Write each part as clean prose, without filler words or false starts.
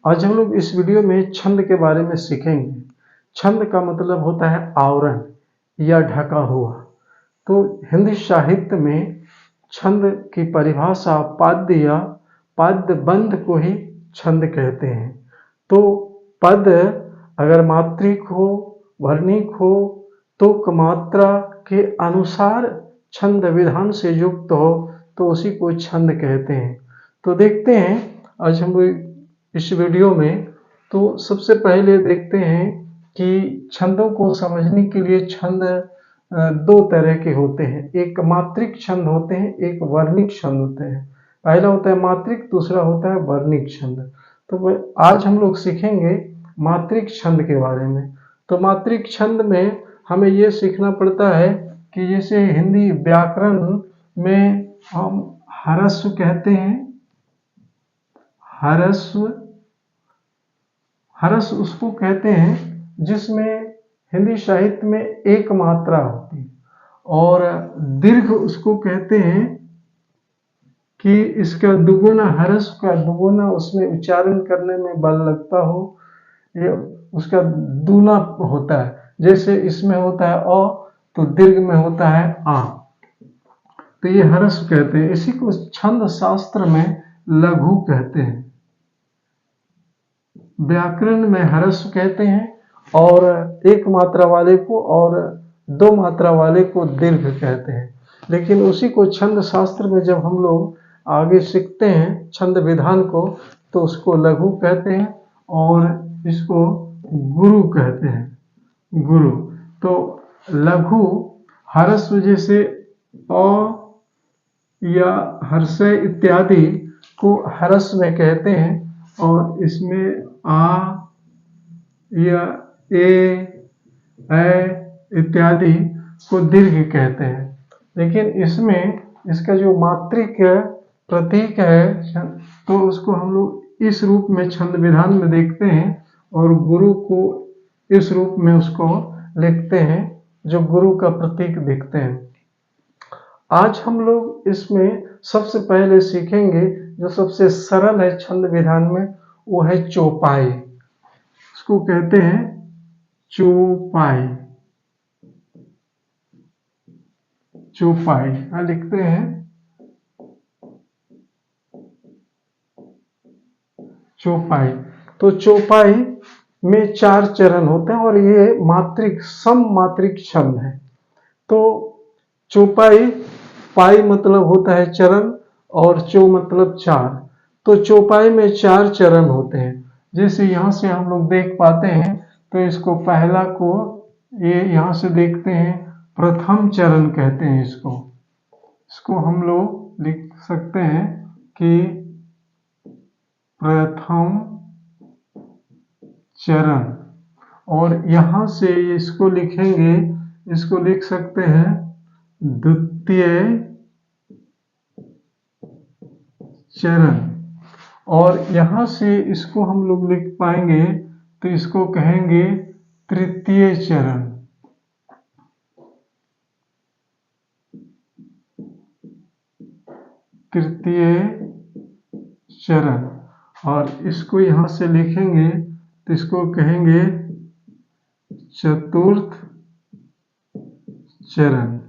आज हम लोग इस वीडियो में छंद के बारे में सीखेंगे। छंद का मतलब होता है आवरण या ढका हुआ। तो हिंदी साहित्य में छंद की परिभाषा पाद्य या पाद्यबंध को ही छंद कहते हैं। तो पद अगर मात्रिक हो, वर्णिक हो, तुक मात्रा के अनुसार छंद विधान से युक्त हो तो उसी को छंद कहते हैं। तो देखते हैं आज हम इस वीडियो में। तो सबसे पहले देखते हैं कि छंदों को समझने के लिए छंद दो तरह के होते हैं। एक मात्रिक छंद होते हैं, एक वर्णिक छंद होते हैं। पहला होता है मात्रिक, दूसरा होता है वर्णिक छंद। तो आज हम लोग सीखेंगे मात्रिक छंद के बारे में। तो मात्रिक छंद में हमें ये सीखना पड़ता है कि जैसे हिंदी व्याकरण में हम ह्रस्व कहते हैं, ह्रस्व उसको कहते हैं जिसमें हिंदी साहित्य में एक मात्रा होती है, और दीर्घ उसको कहते हैं कि इसका दुगुना, ह्रस्व का दुगुना उसमें उच्चारण करने में बल लगता हो, ये उसका दूना होता है। जैसे इसमें होता है अ तो दीर्घ में होता है आ, तो ये ह्रस्व कहते हैं। इसी को छंद शास्त्र में लघु कहते हैं। व्याकरण में ह्रस्व कहते हैं और एक मात्रा वाले को और दो मात्रा वाले को दीर्घ कहते हैं। लेकिन उसी को छंद शास्त्र में जब हम लोग आगे सीखते हैं छंद विधान को तो उसको लघु कहते हैं और इसको गुरु कहते हैं। गुरु तो लघु ह्रस्व जैसे अ या हर्षय इत्यादि को ह्रस्व में कहते हैं और इसमें आ या ए इत्यादि को दीर्घ कहते हैं। लेकिन इसमें इसका जो मात्रिक प्रतीक है तो उसको हम लोग इस रूप में छंद विधान में देखते हैं और गुरु को इस रूप में उसको लिखते हैं जो गुरु का प्रतीक दिखते हैं। आज हम लोग इसमें सबसे पहले सीखेंगे जो सबसे सरल है छंद विधान में, वो है चौपाई। इसको कहते हैं चौपाई। चौपाई लिखते हैं चौपाई। तो चौपाई में 4 चरण होते हैं और ये मात्रिक सम मात्रिक छंद है। तो चौपाई, पाई मतलब होता है चरण और चौ मतलब 4। तो चौपाई में 4 चरण होते हैं। जैसे यहाँ से हम लोग देख पाते हैं तो इसको पहला को ये यहाँ से देखते हैं प्रथम चरण कहते हैं। इसको हम लोग लिख सकते हैं कि प्रथम चरण, और यहाँ से इसको लिखेंगे, इसको लिख सकते हैं द्वितीय चरण, और यहाँ से इसको हम लोग लिख पाएंगे तो इसको कहेंगे तृतीय चरण। तृतीय चरण, और इसको यहाँ से लिखेंगे तो इसको कहेंगे चतुर्थ चरण।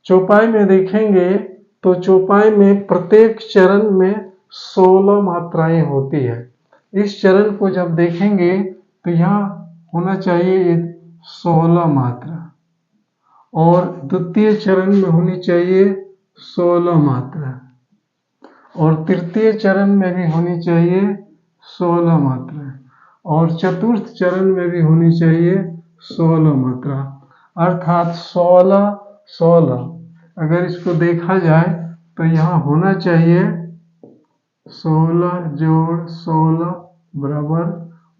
चौपाई में देखेंगे तो चौपाई में प्रत्येक चरण में 16 मात्राएं होती है। इस चरण को जब देखेंगे तो यहाँ होना चाहिए 16 मात्रा, और द्वितीय चरण में होनी चाहिए 16 मात्रा, और तृतीय चरण में भी होनी चाहिए 16 मात्रा, और चतुर्थ चरण में भी होनी चाहिए 16 मात्रा। अर्थात 16 अगर इसको देखा जाए तो यहाँ होना चाहिए 16 जोड़ 16 बराबर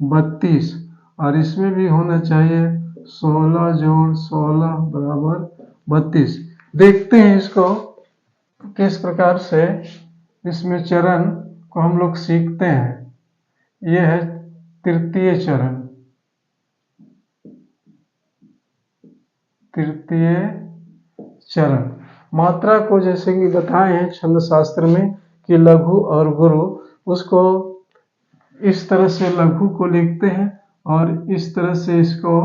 32, और इसमें भी होना चाहिए 16 जोड़ 16 बराबर 32। देखते हैं इसको किस प्रकार से इसमें चरण को हम लोग सीखते हैं। यह है तृतीय चरण। तृतीय चरण मात्रा को जैसे कि बताए हैं छंद शास्त्र में कि लघु और गुरु, उसको इस तरह से लघु को लिखते हैं और इस तरह से इसको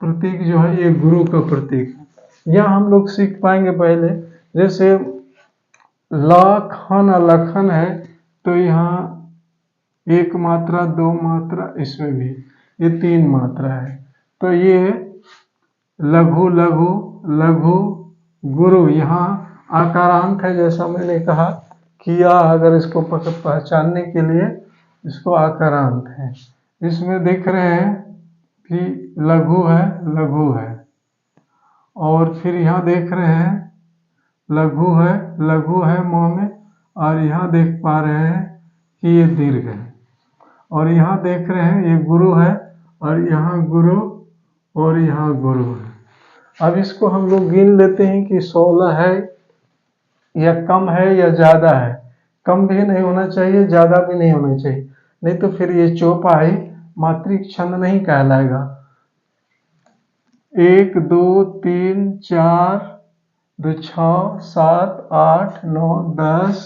प्रतीक जो है ये गुरु का प्रतीक है। यह हम लोग सीख पाएंगे पहले, जैसे लखन लखन है तो यहाँ एक मात्रा, दो मात्रा, इसमें भी ये तीन मात्रा है। तो ये लघु लघु लघु गुरु, यहाँ आकारांत है, जैसा मैंने कहा किया, अगर इसको पहचानने के लिए इसको आकारांत है। इसमें देख रहे हैं कि लघु है, लघु है, और फिर यहाँ देख रहे हैं लघु है, लघु है मुँह में, और यहाँ देख पा रहे हैं कि ये दीर्घ है, और यहाँ देख रहे हैं ये गुरु है, और यहाँ गुरु, और यहाँ गुरु है। अब इसको हम लोग गिन लेते हैं कि 16 है या कम है या ज़्यादा है। कम भी नहीं होना चाहिए, ज़्यादा भी नहीं होना चाहिए, नहीं तो फिर ये चौपाई मात्रिक छंद नहीं कहलाएगा। 1 2 3 4 2 6 7 8 9 10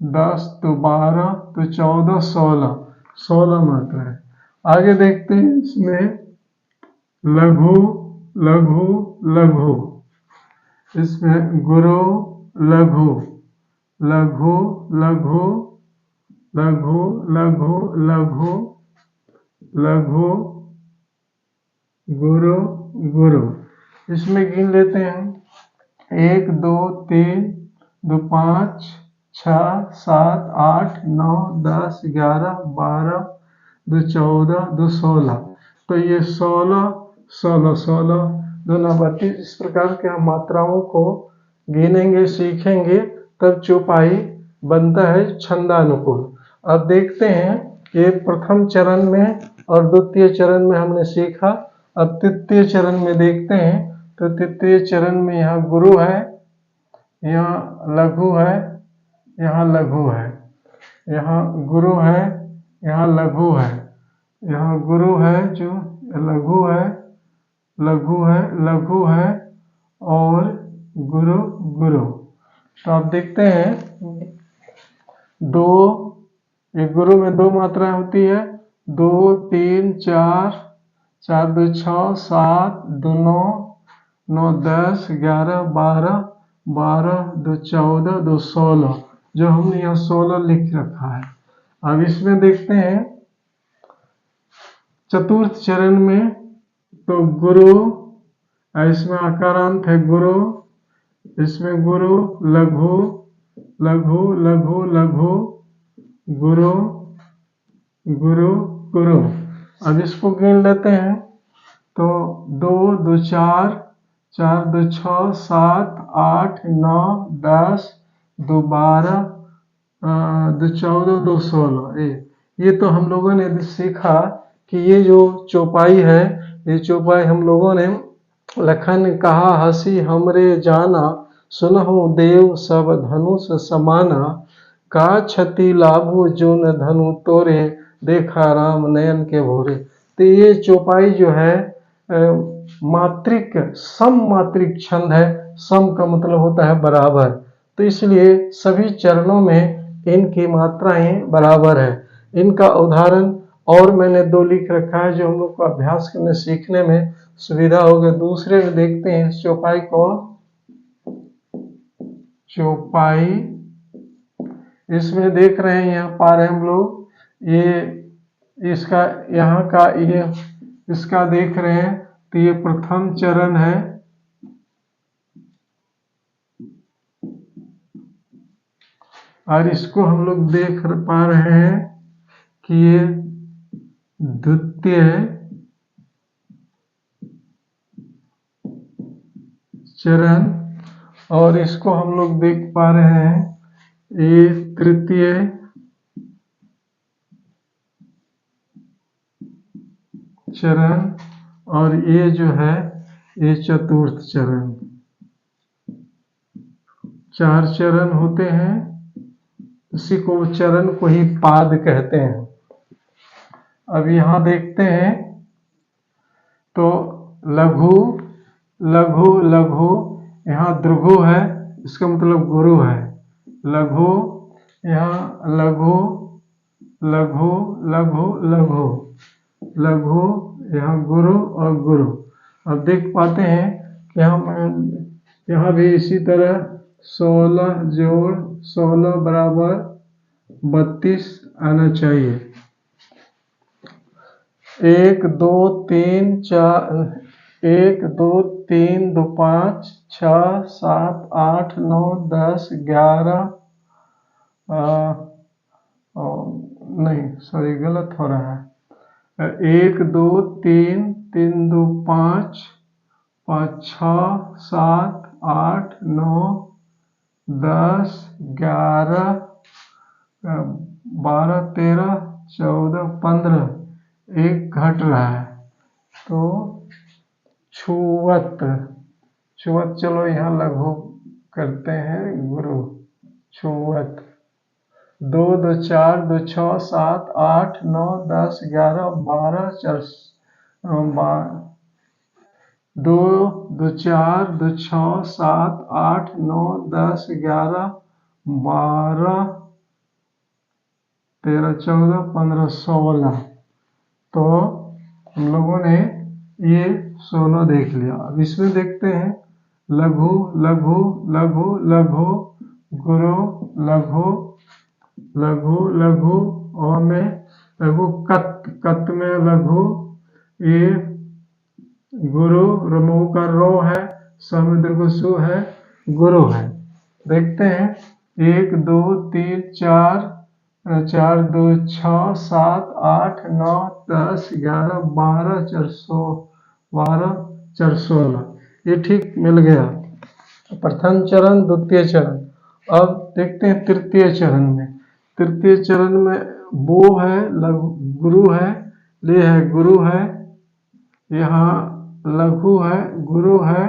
10 तो 12 तो 14 16 मात्रा है। आगे देखते हैं इसमें लघु लघु लघु, इसमें गुरु लघु लघु लघु लघु लघु लघु लघु गुरु गुरु। इसमें गिन लेते हैं 1 2 3 2 5 6 7 8 9 10 11 12 2 14 2 16। तो ये 16 16 16 2 9 32, इस प्रकार के हम मात्राओं को गिनेंगे, सीखेंगे, तब चौपाई बनता है छंदानुकूल। अब देखते हैं कि प्रथम चरण में और द्वितीय चरण में हमने सीखा। अब तृतीय चरण में देखते हैं, तो तृतीय चरण में यहाँ गुरु है, यहाँ लघु है, यहाँ लघु है, यहाँ गुरु है, यहाँ लघु है, यहाँ गुरु है जो लघु है, लघु है, लघु है, और गुरु गुरु। तो आप देखते हैं दो, ये गुरु में 2 मात्राएं होती है, 2 3 4 4 2 6 7 2 9 9 10 11 12 12 2 14 2 16, जो हमने यहाँ 16 लिख रखा है। अब इसमें देखते हैं चतुर्थ चरण में, तो गुरु, इसमें आकारांत है गुरु, इसमें गुरु लघु लघु लघु लघु गुरु गुरु गुरु। अब इसको गिन लेते हैं, तो 2 2 4 4 2 6 7 8 9 10 2 12 2 14 2 16। ये तो हम लोगों ने सीखा कि ये जो चौपाई है, ये चौपाई हम लोगों ने लखन कहा हंसी हमरे जाना, सुनहु देव सब धनुष समाना, का क्षति लाभो जो न धनु तोरे, देखा राम नयन के भोरे। तो ये चौपाई जो है मात्रिक, सम मात्रिक छंद है। सम का मतलब होता है बराबर, तो इसलिए सभी चरणों में इनकी मात्राएं बराबर है। इनका उदाहरण और मैंने 2 लिख रखा है, जो हम लोग को अभ्यास करने सीखने में सुविधा होगी। दूसरे में देखते हैं इस चौपाई को, चौपाई इसमें देख रहे हैं, यहाँ पा रहे हैं हम लोग, ये इसका यहाँ का ये इसका देख रहे हैं, तो ये प्रथम चरण है, और इसको हम लोग देख पा रहे हैं कि ये द्वितीय चरण, और इसको हम लोग देख पा रहे हैं ये तृतीय चरण, और ये जो है ये चतुर्थ चरण। 4 चरण होते हैं, इसी को चरण को ही पाद कहते हैं। अब यहाँ देखते हैं, तो लघु लघु लघु, यहाँ द्रुघु है, इसका मतलब गुरु है। लघु, यहाँ लघु लघु लघु लघु लघु, यहाँ गुरु और गुरु। अब देख पाते हैं कि हम यहाँ भी इसी तरह 16 जोड़ 16 बराबर 32 आना चाहिए। 1 2 3 4 1 2 3 2 5 6 7 8 9 10 11 नहीं सॉरी गलत हो रहा है। 1 2 3 3 2 5 5 6 7 8 9 10 11 12 13 14 15, एक घट रहा है तो छुवत छुवत। चलो यहाँ लघु करते हैं गुरु छुवत। 2 2 4 2 6 7 8 9 10 11 12 2 2 4 2 6 7 8 9 10 11 12 13 14 15 16। तो हम लोगों ने ये 16 देख लिया। अब इसमें देखते हैं लघु लघु लघु लघु गुरु लघु लघु लघु और में लघु कत कत में लघु, ये गुरु रमो का रो है, समुद्र को सु है, गुरु है। देखते हैं 1 2 3 4 4 2 6 7 8 9 10 11 12 12 4 16, ये ठीक मिल गया प्रथम चरण द्वितीय चरण। अब देखते हैं तृतीय चरण में। तृतीय चरण में वो है गुरु है, ले है गुरु है, यहाँ लघु है गुरु है,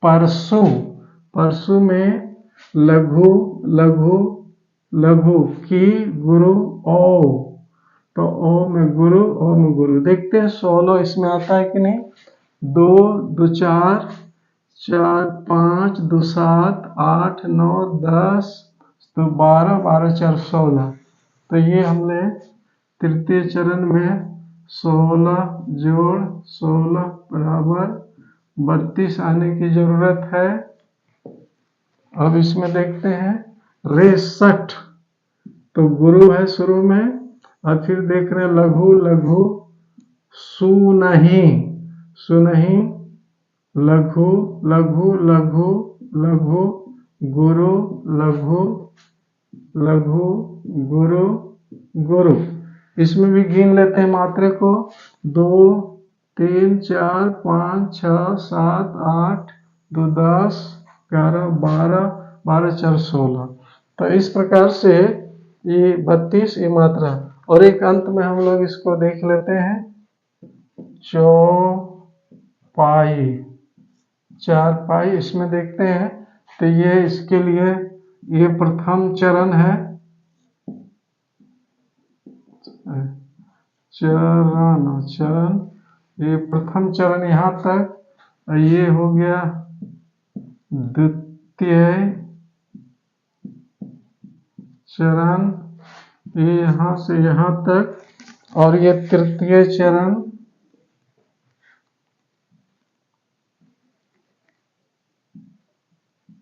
परसु परसु में लघु लघु लघु की गुरु ओ, तो ओ में गुरु ओ में गुरु। देखते हैं 16 इसमें आता है कि नहीं। 2 2 4 4 5 2 7 8 9 10 तो 12 12 4 16। तो ये हमने तृतीय चरण में 16 जोड़ 16 बराबर 32 आने की जरूरत है। अब इसमें देखते हैं रेसठ, तो गुरु है शुरू में और फिर देख रहे हैं लघु लघु सुनहि सुनहि लघु लघु लघु लघु गुरु लघु लघु गुरु गुरु। इसमें भी गिन लेते हैं मात्रे को 2 3 4 5 6 7 8 2 10 11 12 12 4 16। तो इस प्रकार से ये 32 ये मात्रा। और एक अंत में हम लोग इसको देख लेते हैं चौपाई चारपाई। इसमें देखते हैं तो ये इसके लिए ये प्रथम चरण है, चरण ये प्रथम चरण यहाँ तक, ये हो गया द्वितीय चरण, ये यहाँ से यहाँ तक, और ये तृतीय चरण,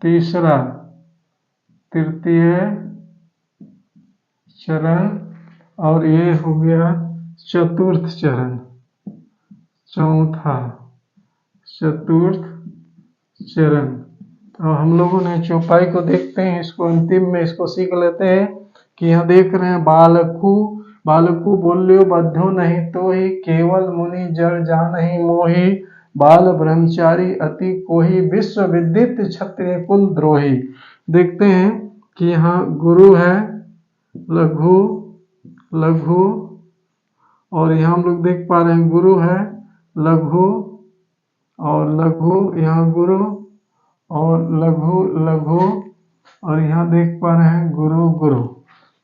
तीसरा तृतीय चरण, और ये हो गया चतुर्थ चरण, चौथा चतुर्थ चरण। तो हम लोगों ने चौपाई को देखते हैं, इसको अंतिम में इसको सीख लेते हैं कि यहाँ देख रहे हैं बालकु बालकु बोल्यो बद्धो नहीं तो ही केवल मुनि जड़ जानहि मोहि बाल ब्रह्मचारी अति कोहि विश्व विदित क्षत्रिय कुल द्रोही। देखते हैं कि यहाँ गुरु है लघु लघु, और यहाँ हम लोग देख पा रहे हैं गुरु है लघु और लघु, यहाँ गुरु और लघु लघु, और यहाँ देख पा रहे हैं गुरु गुरु।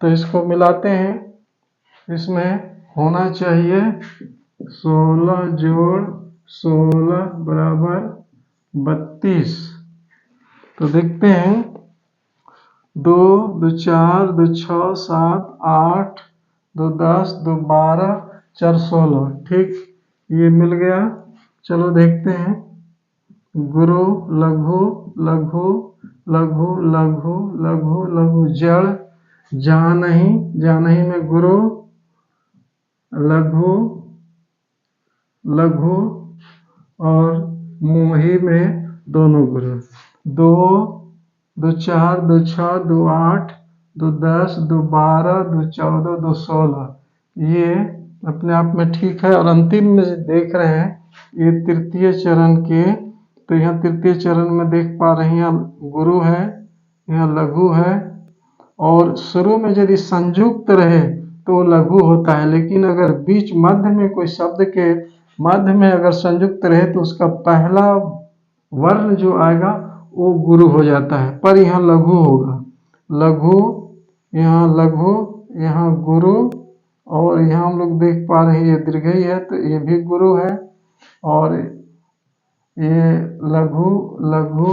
तो इसको मिलाते हैं, इसमें होना चाहिए 16 जोड़ 16 बराबर 32। तो देखते हैं 2 2 4 2 6 7 8 2 10, 2 12, 4 16। ठीक, ये मिल गया। चलो देखते हैं। गुरु, लघु, लघु, लघु, लघु, लघु, लघु, जड़, जानही, जानही में गुरु, लघु, लघु और मोही में दोनों गुरु। 2 2 4, 2 6, 2 8, 2 10, 2 12, 2 14, 2 16। ये अपने आप में ठीक है। और अंतिम में देख रहे हैं ये तृतीय चरण के, तो यहाँ तृतीय चरण में देख पा रहे हैं, यहाँ गुरु है, यहाँ लघु है। और शुरू में यदि संयुक्त रहे तो लघु होता है, लेकिन अगर बीच मध्य में कोई शब्द के मध्य में अगर संयुक्त रहे तो उसका पहला वर्ण जो आएगा वो गुरु हो जाता है, पर यहाँ लघु होगा। लघु, यहाँ लघु, यहाँ गुरु, और यहाँ हम लोग देख पा रहे हैं ये दीर्घई है तो ये भी गुरु है। और ये लघु, लघु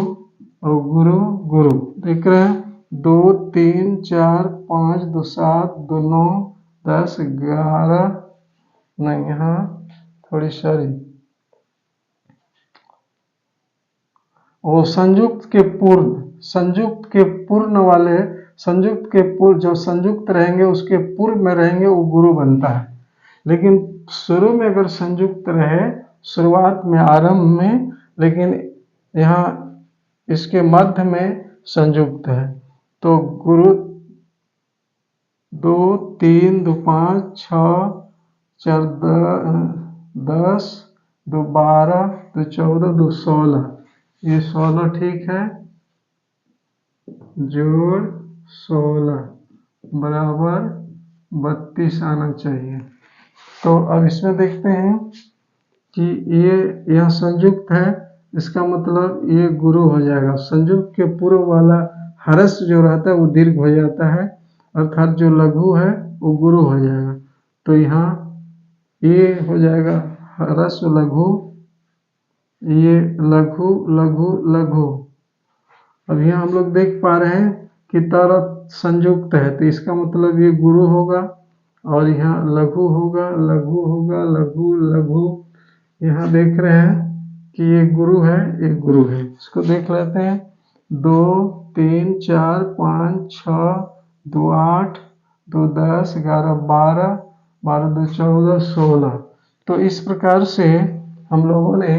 और गुरु, गुरु। देख रहे हैं 2 3 4 5, 2 7, 2 9, 10 11। नहीं, यहाँ थोड़ी सारी वो संयुक्त के पूर्ण, संयुक्त के पूर्ण वाले, संयुक्त के पूर्व, जो संयुक्त रहेंगे उसके पूर्व में रहेंगे वो गुरु बनता है। लेकिन शुरू में अगर संयुक्त रहे, शुरुआत में, आरंभ में, लेकिन यहाँ इसके मध्य में संयुक्त है तो गुरु 2 3, 2 5, 6, 4 10, 2 12, 2 14, 2 16। ये 16 ठीक है। जोड़ 16 बराबर 32 आना चाहिए। तो अब इसमें देखते हैं कि ये यहाँ संयुक्त है, इसका मतलब ये गुरु हो जाएगा। संयुक्त के पूर्व वाला हरस जो रहता है वो दीर्घ हो जाता है, अर्थात जो लघु है वो गुरु हो जाएगा। तो यहाँ ये हो जाएगा हरस लघु, ये लघु, लघु, लघु। अब यहाँ हम लोग देख पा रहे हैं कि तरह संयुक्त है तो इसका मतलब ये गुरु होगा। और यहाँ लघु होगा, लघु होगा, लघु, लघु। यहाँ देख रहे हैं कि ये गुरु है, ये गुरु है। इसको देख लेते हैं। 2 3 4 5 6, 2 8, 2 10, 11 12, 12 2 14, 16। तो इस प्रकार से हम लोगों ने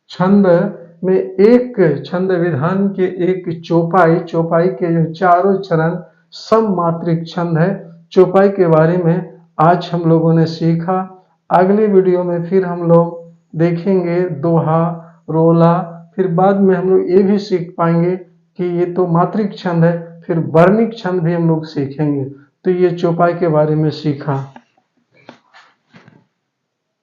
छंद में एक छंद विधान के एक चौपाई, चौपाई के जो चारों चरण सममात्रिक छंद है, चौपाई के बारे में आज हम लोगों ने सीखा। अगले वीडियो में फिर हम लोग देखेंगे दोहा, रोला, फिर बाद में हम लोग ये भी सीख पाएंगे कि ये तो मात्रिक छंद है, फिर वर्णिक छंद भी हम लोग सीखेंगे। तो ये चौपाई के बारे में सीखा।